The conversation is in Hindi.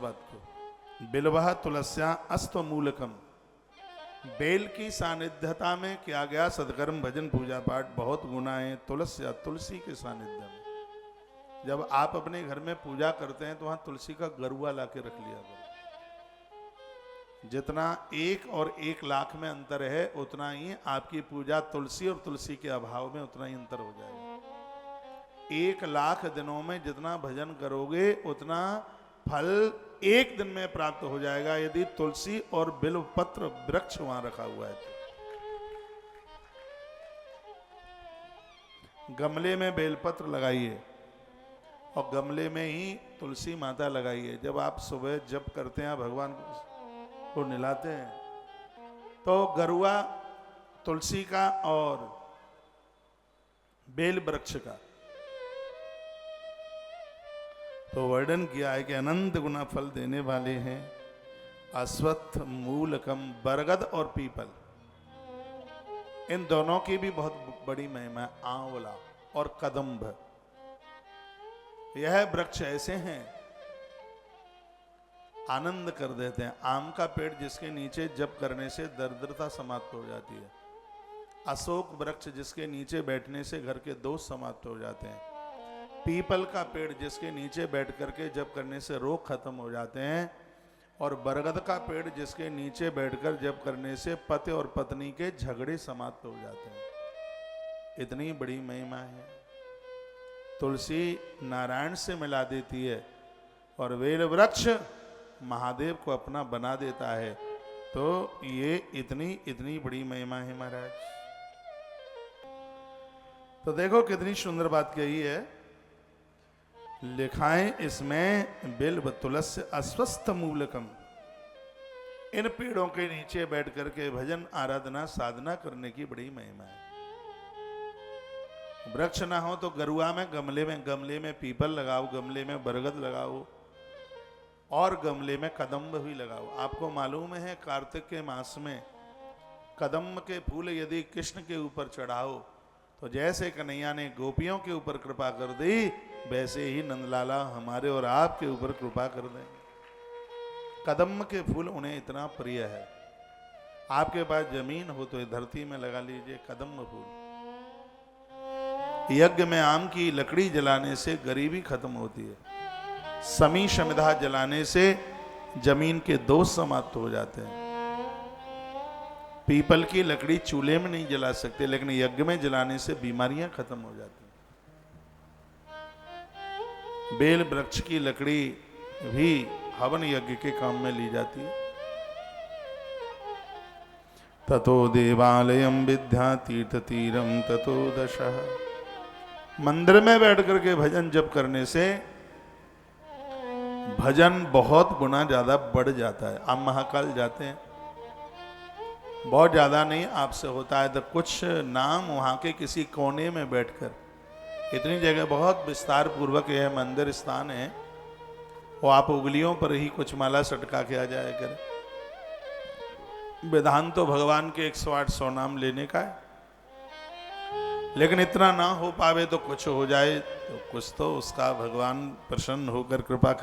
बात को। बिल्वः तुलस्या अस्त्वमूलकम, बेल की सानिध्यता में किया गया सदकर्म भजन पूजा पाठ बहुत गुना है। तुलस्या, तुलसी के सानिध्य में जब आप अपने घर में पूजा करते हैं तो वहां तुलसी का गरुआ लाके रख लिया करो। जितना 1 और 1 लाख में अंतर है, उतना ही आपकी पूजा तुलसी और तुलसी के अभाव में उतना ही अंतर हो जाएगा। 1 लाख दिनों में जितना भजन करोगे उतना फल 1 दिन में प्राप्त हो जाएगा, यदि तुलसी और बिल्व पत्र वृक्ष वहां रखा हुआ है तो। गमले में बेलपत्र लगाइए और गमले में ही तुलसी माता लगाइए। जब आप सुबह जप करते हैं, भगवान को निलाते हैं, तो गरुआ तुलसी का और बेल वृक्ष का तो वर्णन किया है कि अनंत गुना फल देने वाले हैं। अश्वत्थ, मूलकम, बरगद और पीपल, इन दोनों की भी बहुत बड़ी महिमा है। आंवला और कदम्ब, यह वृक्ष ऐसे हैं आनंद कर देते हैं। आम का पेड़ जिसके नीचे जप करने से दरिद्रता समाप्त हो जाती है। अशोक वृक्ष जिसके नीचे बैठने से घर के दोष समाप्त हो जाते हैं। पीपल का पेड़ जिसके नीचे बैठ करके जप करने से रोग खत्म हो जाते हैं। और बरगद का पेड़ जिसके नीचे बैठकर जप करने से पति और पत्नी के झगड़े समाप्त हो जाते हैं। इतनी बड़ी महिमा है। तुलसी नारायण से मिला देती है और बेल वृक्ष महादेव को अपना बना देता है। तो ये इतनी बड़ी महिमा है महाराज। तो देखो कितनी सुंदर बात कही है। लिखाएं इसमें बिल्व तुलस्य अस्वस्थ मूलकम, इन पेड़ों के नीचे बैठ करके भजन आराधना साधना करने की बड़ी महिमा है। वृक्ष ना हो तो गरुआ में, गमले में पीपल लगाओ, गमले में बरगद लगाओ और गमले में कदम्ब भी लगाओ। आपको मालूम है कार्तिक के मास में कदम्ब के फूल यदि कृष्ण के ऊपर चढ़ाओ तो जैसे कन्हैया ने गोपियों के ऊपर कृपा कर दी, वैसे ही नंदलाला हमारे और आपके ऊपर कृपा कर देंगे। कदम्ब के फूल उन्हें इतना प्रिय है। आपके पास जमीन हो तो धरती में लगा लीजिए कदम्ब फूल। यज्ञ में आम की लकड़ी जलाने से गरीबी खत्म होती है। समी शमिधा जलाने से जमीन के दोष समाप्त हो जाते हैं। पीपल की लकड़ी चूल्हे में नहीं जला सकते, लेकिन यज्ञ में जलाने से बीमारियां खत्म हो जाती हैं। बेल वृक्ष की लकड़ी भी हवन यज्ञ के काम में ली जाती है। ततो देवालयम विद्या तीर्थ तीरम ततो दशः, मंदिर में बैठ करके भजन जप करने से भजन बहुत गुना ज्यादा बढ़ जाता है। आप महाकाल जाते हैं, बहुत ज्यादा नहीं आपसे होता है तो कुछ नाम वहां के किसी कोने में बैठकर, इतनी जगह बहुत विस्तार पूर्वक यह मंदिर स्थान है, वो आप उंगलियों पर ही कुछ माला सटका के आ जाया करें। विधान तो भगवान के 108 नाम लेने का है, लेकिन इतना ना हो पावे तो कुछ हो जाए तो कुछ तो उसका भगवान प्रसन्न होकर कृपा कर